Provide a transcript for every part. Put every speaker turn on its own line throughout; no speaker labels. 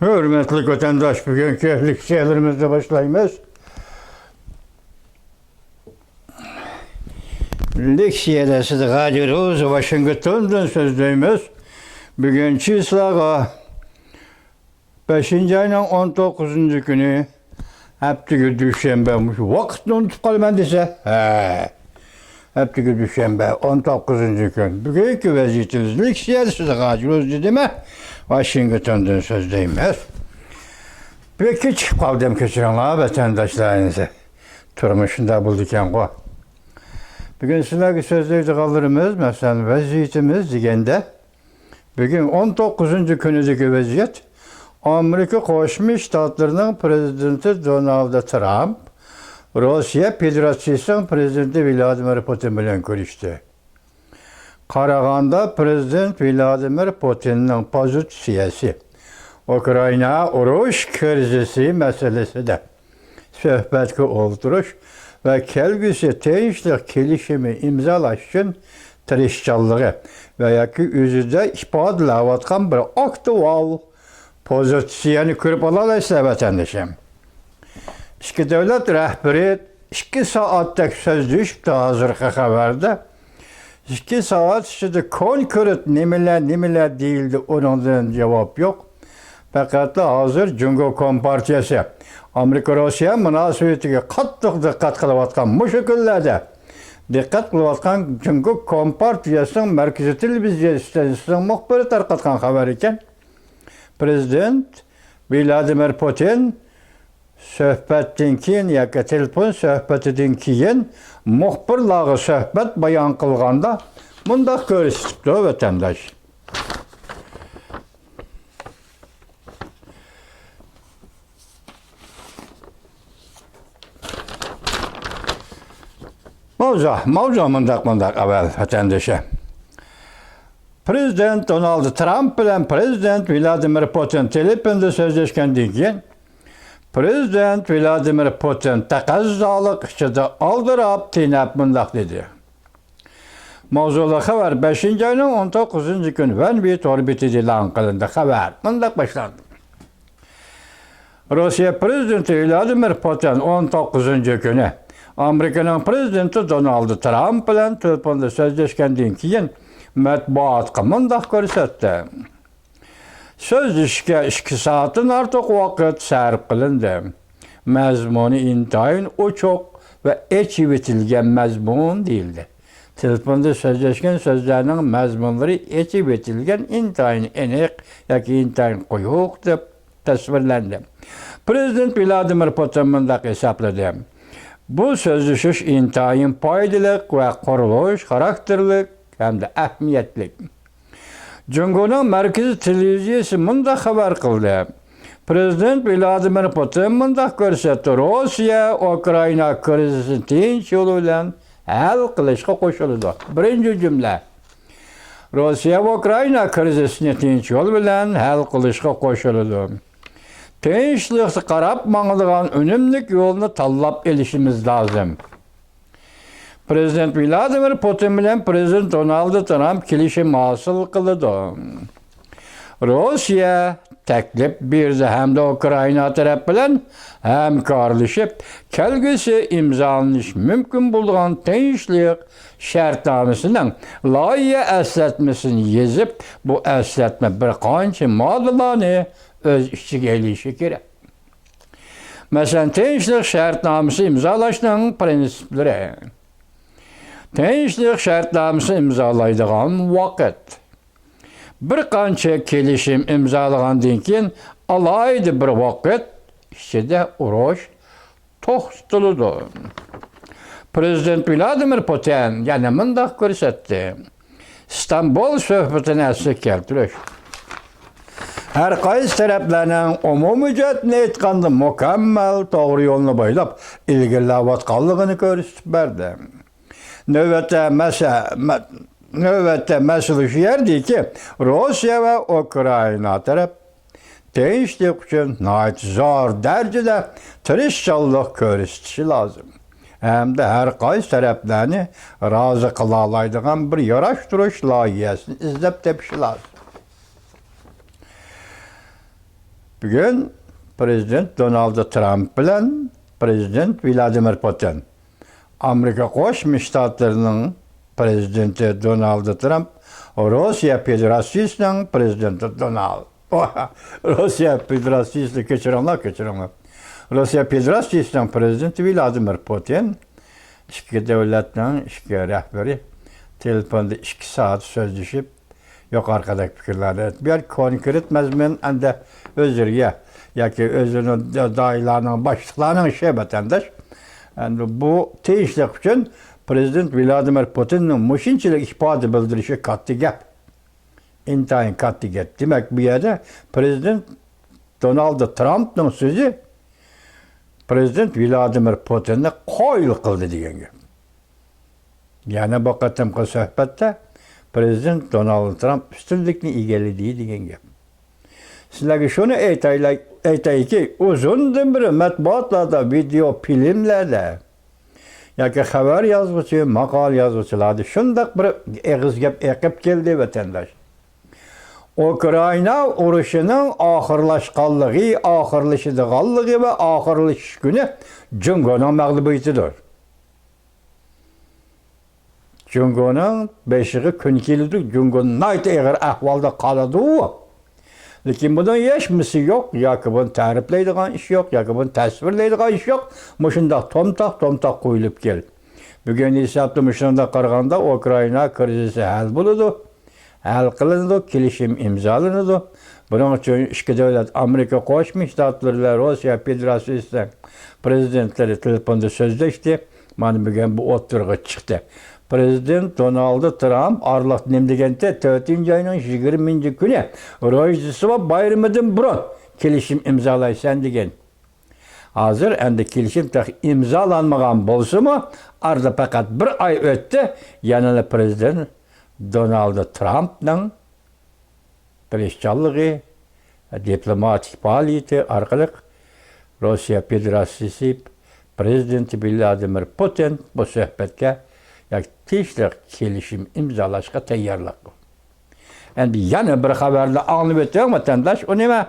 Hürmetli vatandaş, bugünkü leksiyalarımızda başlayımız. Leksiyada sizi qadiyoruz, Washington'dan sözleyimiz. Bugünkü islağa 5. ayının 19. günü heptiki düşenbeymiş. Vaktini unutup kalman dese. Heptiki düşenbe 19. gün. Bugünkü vaziyetimiz leksiyada sizi qadiyoruz dediğime Washington'dan sözleyimiz. Peki çıkıp kaldım keçirenler vatandaşlarınızı. Turmuşunda bulduken o. Bugün sizlerle sözleydi kaldırımız, mesela vaziyetimiz degende. Bugün 19. günüdeki vaziyet, Amerika Koşmuş Ştatlarının Prezidenti Donald Trump, Rusya Federasyonu Prezidenti Vladimir Putin bilen görüştü. Qaraganda Prezident Vladimir Putin'in pozitsiyası, Ukrayna uruş krizisi meselesi de söhbətki olduruş ve kelgüsü tinçlik kelişimi imzalaş için tirişçallığı veya ki üzüde ifadələvatqan bir aktual pozisyonu kürüp alalıysa vatandaşım. İki devlet rəhbəri 2 saatlik söz düşüp hazırki haberde 2 saat içinde konkret nemeler değildi, ondan cevap yok. Fakat hazır Cumhur Kompartiyası Amerika-Rusya münasebetiga qattiq diqqat qilayotgan bu şekillerde diqqat qilayotgan Cumhur Kompartiyasının Merkezi Televizyon stansiyasining muxbiri tarqatgan xabar ekan. Prezident Vladimir Putin söhbətdən keyin yoki telefon söhbətidən keyin muxbirlarga söhbət bayan qilganda mundaq ko'rsatibdi vatandaş. Mavza mundaq evvel vatandaşa. Prezident Donald Trump bilen Prezident Vladimir Putin telefonda sözleşkenden keyin Prezident Vladimir Putin taqazzalık içinde aldırıp tinep mundaq dedi. Mavzula haber 5. ayının 19. gün ben bir torbiti ilan kılındı haber. Mundaq başlandı. Rusya Prezidenti Vladimir Putin 19. günü Amerika'nın Prezidenti Donald Trump bilen telefonda sözleşkenden keyin matbuatga mundaq ko'rsatdi. Sözleşke 2 saatin artıq vaqt sarf qilindi. Mazmuni intayin ochiq ve echivitilgan mazmun değildi. Telefonda sözleşken sözlerinin mazmunları echivitilgan intayin aniq yoki intayin quyuq deb tasvirlandi. Prezident Vladimir Putin mundaq hisobladi. Bu sözleşiş intayin foydalik ve quruluş xarakterlik hem de ahmiyetlik. Cumhur'un Merkezi Televizyonu mundaq xabar qildi. Prezident Vladimir Putin mundaq ko'rsatdi. Rusya Ukrayna krizini tinch yo'l bilan hal qilishga qo'shildi. Birinchi jumla. Rusya Ukrayna krizini tinch yo'l bilan hal qilishga qo'shildi. Tinchlikni qarab mangdigan unumlik yo'lni tanlab elishimiz lazım. Prezident Vladimir Putin bilen Prezident Donald Trump kelişim hasıl kıldı. Rusya teklif berdi hem de Ukrayna taraf bilen hemkarlaşıp kelgüsü imzalanış mümkün bulduğun tinchlik şartnaməsinin layihə əslatmasını yazıp bu əslatma bir qancha maddelarni öz içine elişi gerek. Mesela tinchlik şartnaməsi imzalaşının prensipleri. Tinchlik şartnaməsi imzalaydigan vaqt. Bir qancha kelishim imzalagandan keyin alayda bir vaqt içinde urush to'xtatildi. Prezident Vladimir Putin yana mundaq ko'rsatdi. İstanbul söhbətini əslə keltirish. Her qaysi taraflarning umumiy jihatni aytganda mukammal to'g'ri yo'lni bo'ylab ilgarilayotganligini ko'rsatib berdi. Növbette mesele şu yerdi ki Rusya ve Ukrayna taraf tinchlik için zor derecede tirishçilik ko'rsatishi lazım. Hem de her qaysi taraflarni razı qılalaydigan bir yaraştırış layihəsini izlep tepişi lazım. Bugün Prezident Donald Trump bilen Prezident Vladimir Putin. Amerika Qo'shma Shtatlarining prezidenti Donald Trump, Rossiya Federatsiyasining prezidenti Donald. Rossiya Federatsiyasi kechiringlar. Rossiya Federatsiyasining prezidenti Vladimir Putin ikki davlatning ikki rahbari telefonda 2 soat so'zlashib, yuqoridagi fikrlarni aytib, konkret mazmun anda o'zlariga yoki o'zining doiralarining boshliqlarining ishi vatandosh. Endi bu tinchlik uchun Prezident Vladimir Putinning mushunchalik ifoda bildirishi katta gap. Intayin katta gap. Demak, bu yerda Prezident Donald Trumpning so'zi Prezident Vladimir Putinni qoyil qildi degan gap. Yana bu qatimqi suhbatda Prezident Donald Trump ustunlikni egalladi degan gap. Sizlarga shuni aytayki, uzundan beri matbuotlarda, video filmlarda yoki xabar yozuvchi, maqol yozuvchilarda shundaq bir eg'iz gap eqib keldi vatandosh. Ukraina urushining oxirlashadiganligi va oxirlashish kuni Jungoning mag'lubiyatidir. Jungoning beshig'i kun keldi, Jungo nayt eg'ir ahvolda qoladi. Lekin bunun yaşması yok, yoki buni ta'riflaydigan ish yo'q, yoki buni tasvirlaydigan ish yo'q. Mushunda tomtoq qo'yilib kel. Bugun hisobda mushunda qaraganda Ukraina krizisi hal bo'ladi, hal qilindi, kelishim imzolanadi. Buning uchun ikki davlat Amerika Qo'shma Shtatlari va Rossiya Federatsiyasi prezidentlari telefonda so'zlashdi. Mana bugun bu o'tirg'i chiqdi. Prezident Donald Trump aralıq nemdegende 4. ayının 20. günü Rojdestvo bayramidan burun kelishim imzalaysan degan. Hazır endi kelishim imzalanmagan bolsa mı? Arada fakat bir ay o'tdi, yana Prezident Donald Trump'ning tirishchanligi, diplomatik faoliyati orqali Rossiya Federatsiyasi Prezidenti Vladimir Putin bu suhbatga tinchlik kelishim imzolashga tayyorlik. Endi yana bir xabarni anglab o'taylik vatandosh. U nima?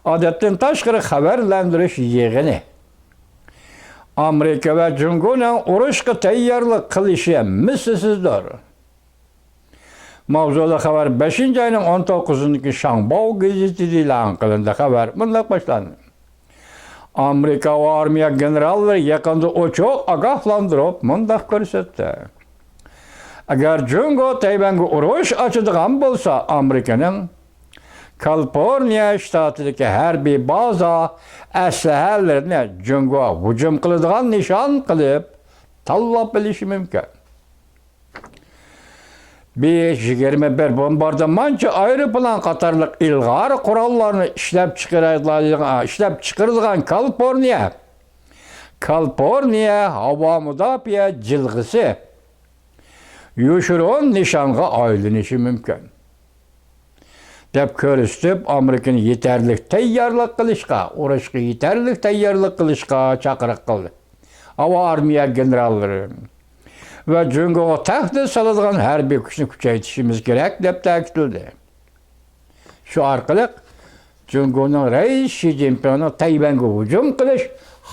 Odatdan tashqari xabarlantirish yig'ini. Amerika va Jungoning urushga tayyorlik qilishi mislsizdir. Mavzuda xabar 5-ayning 19-kuni Shangbao gazetida e'lon qilindi. Xabar bunday boshlandi. Amerika va armiya generallari yaqinda ochiq ogohlantirib, mundaq ko'rsatdi. Agar Jungo Tayvanga urush ochadigan bo'lsa, Amerikaning Kaliforniya shtatidagi harbiy baza aslahalarini Jungo hujum qiladigan nishon qilib tanlab bilishi mumkin. 5-21 bombardimonchi aeroplan qatorliq ilg'or qurollarni ishlab chiqaradigan Kaliforniya havo mudofaa jilg'isi yoshirin nishonga aylanishi mumkin deb ko'rsatib, Amerikani yetarlik tayyorlik qilishga, urushga yetarlik tayyorlik qilishga chaqiriq qildi. Havo armiya generallari va Jungoga tahdid soladigan harbiy kuchni kuchaytirishimiz kerak deb ta'kidladi. Shu orqali Jungoning rais Xi Jinpingning Tayvanga hujum qilish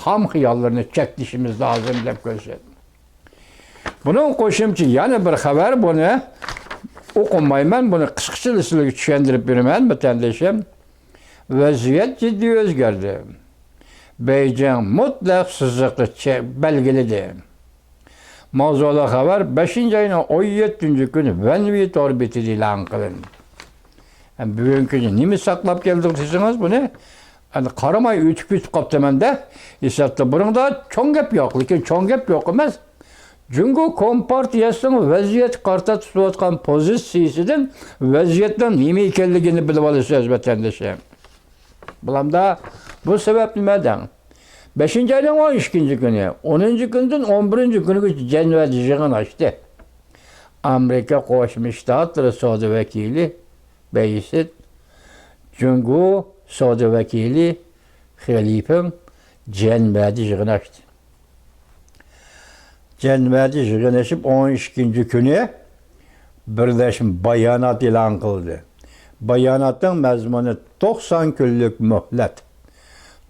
ham xiyollarini cheklashimiz lozim deb ko'rsatdi. Bunun qo'shimcha yana bir xabar, buni o'qimayman, buni qisqacha sizlarga tushuntirib beraman vatandoshim. Vaziyat jiddiy o'zgardi. Beijing mutlaq siziqni belgiladi. Mavzuda xabar 5-ayning 17-kuni Vanvit orbitida e'lon qilindi. Bugungi kuni nima saqlab keldik desangiz, buni qaramay o'tib qoptamanda, hisobda burunda cho'ng gap yo'q, lekin cho'ng gap yo'q emas. Jungo Kompartiyasining vaziyat qarta tutayotgan pozitsiyasidan vaziyatdan nima ekanligini bilib olasiz vatandoshlar. Bulamda bu sabab nimadan? 5-ayning 12-kuni, 10-kundan 11-kunigacha Jenevada yig'in ochdi. Amerika Qo'shma Shtatlari savdo vakili Baysit, Jungo savdo vakili Xilipin Jenevada yig'in ochdi. Jenevada yig'inlashib 12-kuni birlashma bayonot e'lon qildi. Bayanatın məzmunu 90 günlük mühlet.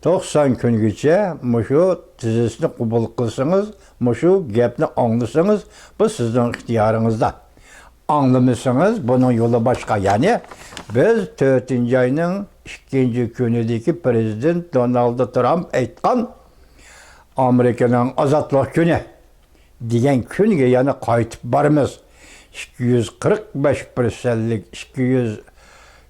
90 güngacha muşu tizisini qubul qilsangiz, muşu gapni anlasangiz, bu sizning ixtiyoringizda. Anlamasangiz, bunun yolu başka. Yani biz 4. ayının 2. günüdeki Prezident Donald Trump aytgan Amerika'nın azatlık günü degan kunga yana qaytib boramiz. 245%lik,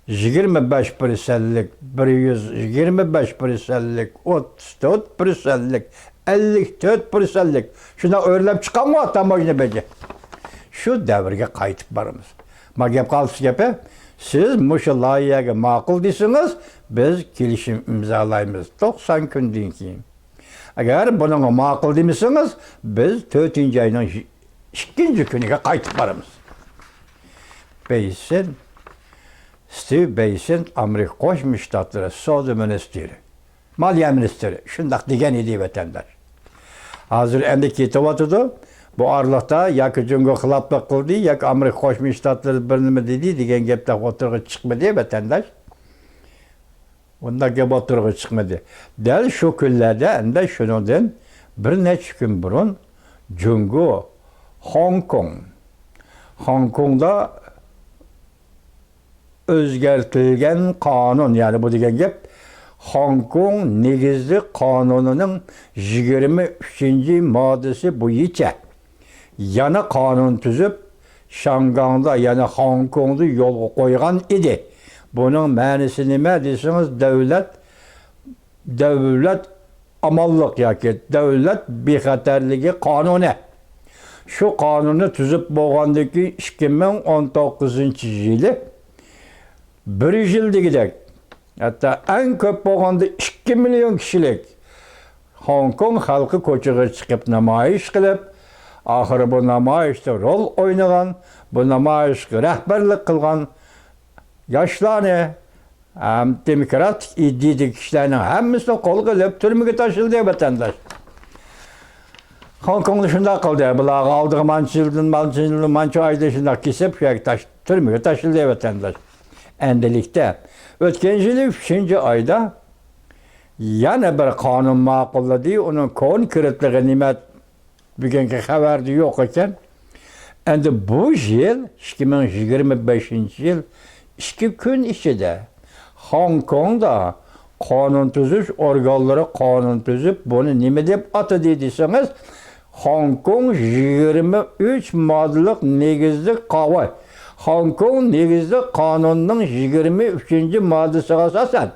225%lik, 125%lik, 34%lik, 54%lik. Şuna öğrenip çıkan mı tamamını bece? Şu devirge qaytib boramiz. Ma gap qalsa gapi, siz muşu loyihaga ma'qul desiniz, biz kelishim imzolaymiz 90 kundan keyin. Agar bunga ma'qul demasangiz, biz 4. ayning 2. kuniga qaytib boramiz. Steve Bannon, Amerika Qo'shma Shtatlari savdo ministri, moliya ministri, shundaq degan edi vatandosh. Hozir endi ketyapti. Bu arlıqda yoki Jungo xiloflik qildi, yoki Amerika Qo'shma Shtatlari bir nima dedi degan gaplar o'tirg'i chiqmadi vatandosh. Bundan gap o'tirg'i chiqmadi. Dal shu kunlarda endi shundan bir necha kun burun Jungo, Hong Kongda o'zgartirilgan qonun, yani bu degan gap Hong Kong negizlik qonunining 23-moddasi bo'yicha yana qonun tuzib Şangangda, yani Hong Kongda yo'lga qo'ygan edi. Bunun ma'nosi nima desangiz, davlat amallik yoki davlat bexatarligi qonuni. Shu qonunni tuzib bo'lgandan keyin 2019-yili 1 yildagidek, hatta en ko'p bo'lganda 2 million kishilik Hong Kong xalqi ko'chaga chiqib namoyish qilib, oxiri bu namoyishda rol o'ynagan, bu namoyishga rahbarlik qilgan yoshlarni, demokratik iddiadagi kishilarning hammasini qo'lga olib turmaga tashildi vatandosh. Hong Kongda shunday qildi. Bular oldiga mancha oyda shunday kesib, turmaga tashildi vatandosh. Endilikda o'tgan yili 3-oyda yana bir qonun ma'qulladi. Uning konkretligi nima bugungi xabarda yo'q ekan. Endi bu yil 2025-yil 2 kun ichida Hong Kongda qonun tuzish organlari qonun tuzib, buni nima deb atadi desangiz, Hong Kong 23 moddalik negizlik qonun. Hong Kong negizlik qonunning 23-moddasiga asosan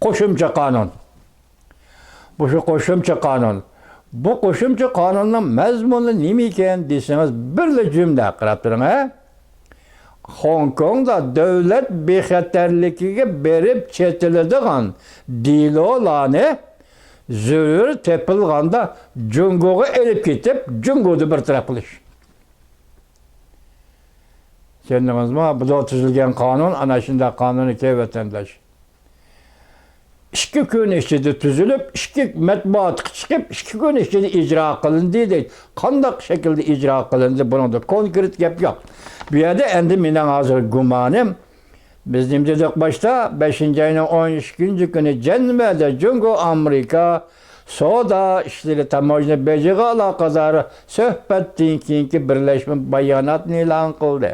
qo'shimcha qonun. Bu shu qo'shimcha qonun. Bu qo'shimcha qonunning mazmuni nima ekan desangiz, bir jumla qarab turing, ha? Hong Kongda davlat bexatarligiga berib chetiladigan delolarni zarur tepilganda Jungoga elib ketib, Jungoda bir taraf qilish. Tushundingizmi? Bu da tuzilgan qonun, ana shunday qonuni ki vatandosh. 2 kun ichida tuzilib, 2 matbuot chiqib, 2 kun ichida ijro qilindi deydi. Qanday shaklda ijro qilindi, bunda konkret gap yo'q. Bu yerda endi mening hozir gumonim, biz nima dedik boshda, 5-oyning 12-kuni Jenevada Jungo Amerika savdo ishlari tamojna bejiga aloqador suhbatdan keyingi birlashma bayonotni e'lon qildi.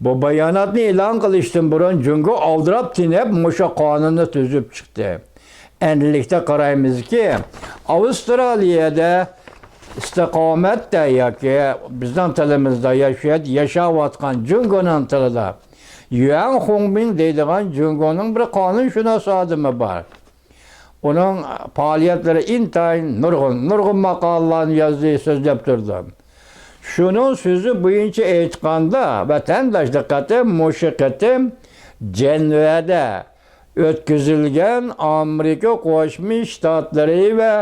Bu bayonotni e'lon qilishdan burun Jungo oldirab tinib, musha qonunni tuzib chiqdi. Endilikda qaraymizki, Avstraliyada istiqomatda yoki bizning tilimizda yashayotgan Jungoning tilida Yuan Hongbin deydigan Jungoning bir qonunshunos odami bor. Uning faoliyatlari intayin nurg'un maqolalarni yozdi, so'zlab turdi. Şunun sözü bo'yicha aytganda, vatandosh diqqati, musiqati Jenevada o'tkazilgan Amerika Qo'shma Shtatlari va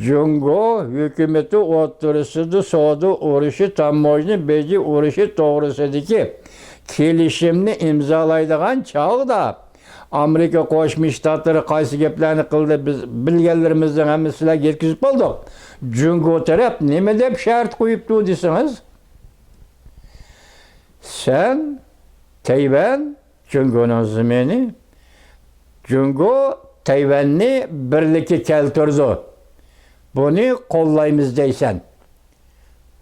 Jungo hukumati o'rtasida savdo urushi, tamojna beji urushi to'g'risidagi kelishimni imzolaydigan chog'da Amerika Qo'shma Shtatlari qaysi gaplarni qildi, biz bilganlarimizdan hammasiga yetkazib bo'ldik. Jungo taraf nima deb shart qo'yibdi desangiz, sen Tayvan Jungo'nun zemini. Jungo Tayvan'ni birlikka keltirdi. Bunu kollaymiz deysen.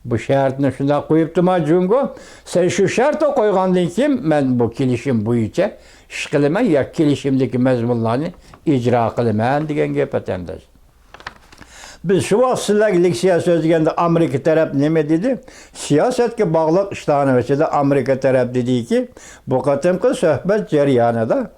Bu şartını şuna koyuptuma Jungo. Sen şu şartı koygandan kim? Ben bu kelişim boyunca iş kılıman ya kelişimdeki mezmunlarını icra kılıman degan gap atandaş. Biz şu vaqt sizlarga siyosat deganda Amerika taraf nima dedi? Siyosatga bog'liq ishlarni ichida Amerika taraf dediki, bu qatimqi suhbat jarayonida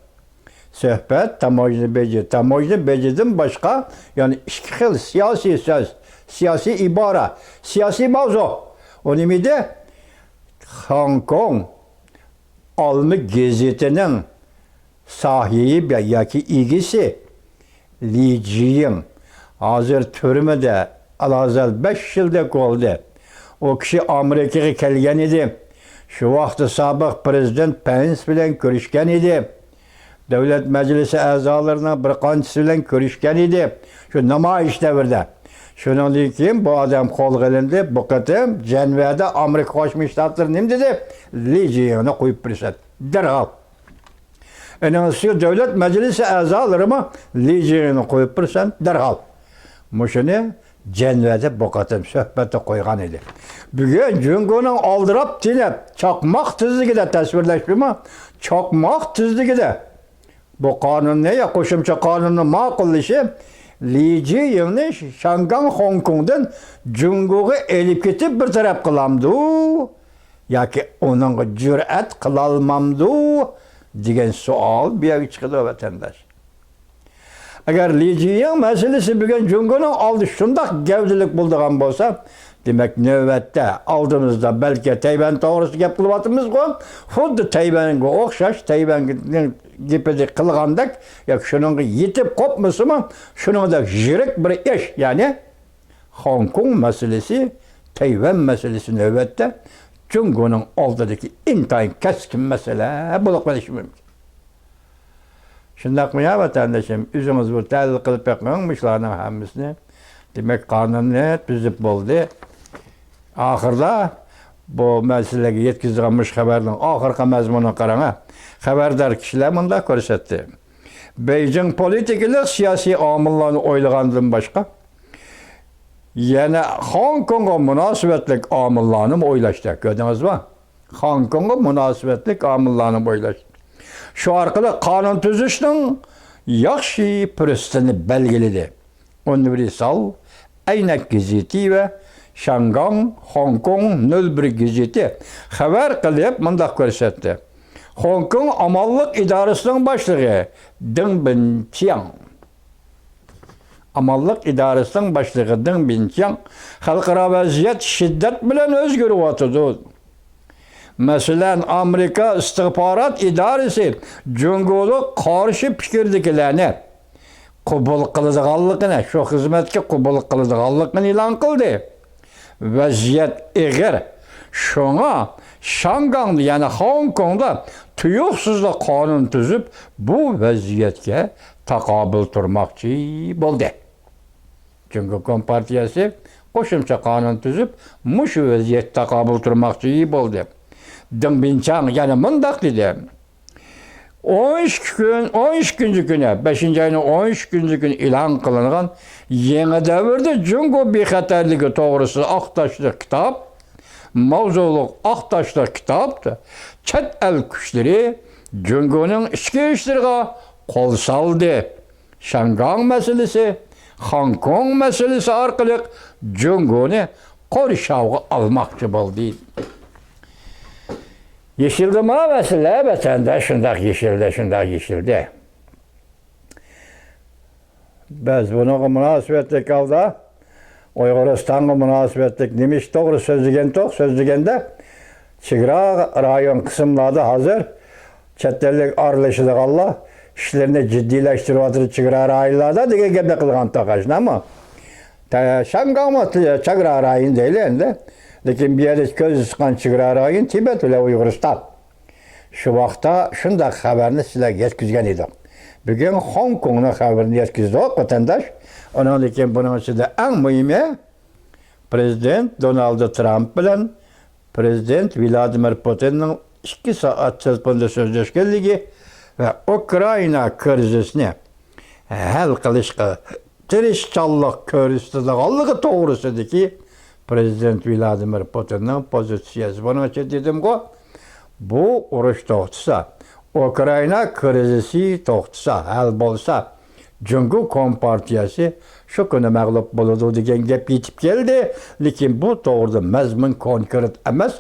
suhbat tamojni bejidan boshqa, ya'ni ikki xil siyosiy so'z, siyosiy ibora, siyosiy mavzu. O nima edi? Hong Kong Olma gazetining sahibi yoki egisi Li Jiying hazır türmede alazal 5 yılda oldu. O kişi Amerika'ya kelgen idi. Şu vaxtı sabık prezident Pence bilen görüşken idi. Devlet Meclisi azalarına bir qanchası bilen görüşken idi. Şu namayiş devirde. Şunun kim bu adam kol gelindi. Bu kıtım Cenve'de Amerika Koşmuş Ştatları ne dedi? Li Jiying'e koyup birisi. Derhal. Şu devlet Meclisi azalarıma Li Jiying'e koyup birisi. Derhal. Muşunu Cenve'de bu kadar söhbete koygan idi. Bugün Jungo'nun aldırıp dinip çakmak tizligide tasvirleştirme, çakmak tizligide. Bu kanun ne ya? Koşumça kanunun makullışı Li Jiying'ni Shangang Hong Kong'dan Jungo'ga elip ketip bir taraf kılamdı. Yaki onun cüret kılalmamdı degan sual bir yer çıkıdı vatandaş. Eğer Li Jiying meselesi bugün Jungo'nun aldı şundak gevdilik bulduğun olsa, demek növbette aldığımızda belki Tayvan doğrusu gap kılıvatımız koyun, xuddi Tayvan'a okşaş, Tayvan'ın gipidi kılgandak, ya şunun yetip kopması mı, şunun da jirik bir iş, yani Hong Kong meselesi, Tayvan meselesi növbette Jungo'nun aldığındaki intayın keskin mesele buluklaşı mümkün. Şundak mı ya vatandaşım, üzümüz bu təlil qılıb yapmamışlarının hamısını. Demek kanunu düzüp oldu. Ahırda bu meseleye yetkizilmiş haberden ahırka mezmunu qarana haberdar kişiler bunda görsetti. Beijing politikalı siyasi amillarını oylagandan başka yana Hong Kong'a münasebetlik amillarını oylaştı. Gördünüz mü? Hong Kong'a münasebetlik amillarını oylaştı. Şu arkalı kanun tüzüşünün yaxşı pürüstünü belgeledi. Universal Aynak Gazeti ve Shangang Hong Kong 01 Gazeti haber kılıp mındak görsetti. Hong Kong Amallık İdaresi'nin başlığı Deng Binqiang. Amallık İdaresi'nin başlığı Deng Binqiang halkara vaziyet şiddet bilen özgürüvatıdı. Mesela Amerika İstihbarat İdaresi Jungo'da karşı fikirdekilerini kubul kılıdığanlıkını, şu hizmetki kubul kılıdığanlıkını ilan kıldı. Vaziyet eğer şuna Şangang'da yani Hong Kong'da tuyuksuzda kanun tüzüp bu vaziyetke takabül turmakçı buldu. Çünkü Kompartiyası koşumça kanun tüzüp muşu vaziyet takabül turmakçı buldu. Deng Binqiang yani mındak dedi. 13 güncü 5. ayının 13 güncü gün ilan kılınan yeni devirde Jungo bexatarligi doğrusu aktaşlı kitap, mavzuluk aktaşlı kitaptı. Çet el güçleri Jungo'nun içki işlerine kol saldı. Shangang meselesi, Hong Kong meselesi arkalık Jungo'nu korşavga almakçı buldu. Yeşildi mi mesele? Vatanda şundak yeşildi. Biz bunu münasebetlik aldı. Uyguristan'a münasebetlik demiş doğru sözlügende çigra rayon kısımlarda hazır. Çetlerlik arlaşılık Allah işlerini ciddileştirip atır çigra rayonlarda diye gebe kılgan takaşın ama Şangang'ı çigra rayon değil endi. Lekin bir yerde göz çıkan çigra rayon Tibet ile Uyguristan. Şu vaxtda şundak haberini sizler yetkizgen idim. Bugün Hong Kong'un haberini yetkizdi o vatandaş. Onun için bunun içinde en mühimi Prezident Donald Trump bilen Prezident Vladimir Putin'in 2 saat telefonda sözleşkenligi ve Ukrayna krizisini hal qilishga tirishchanlik ko'rsatganligi to'g'risidagi Prezident Vladimir Putinning pozitsiyasi. Buni aytib dedim-ku, bu urush to'xtasa, Ukrayna krizisi to'xtasa, hal bo'lsa, Jungo Kompartiyasi shu kuni mag'lub bo'ladi degan gap yetib keldi. Lekin bu to'g'rida mazmun konkret emas.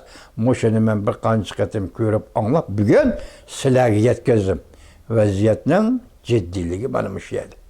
Shuni men bir qancha qatim ko'rib, anglab, bugun sizlarga yetkazdim. Vaziyatning jiddiyligi mana shu yerda.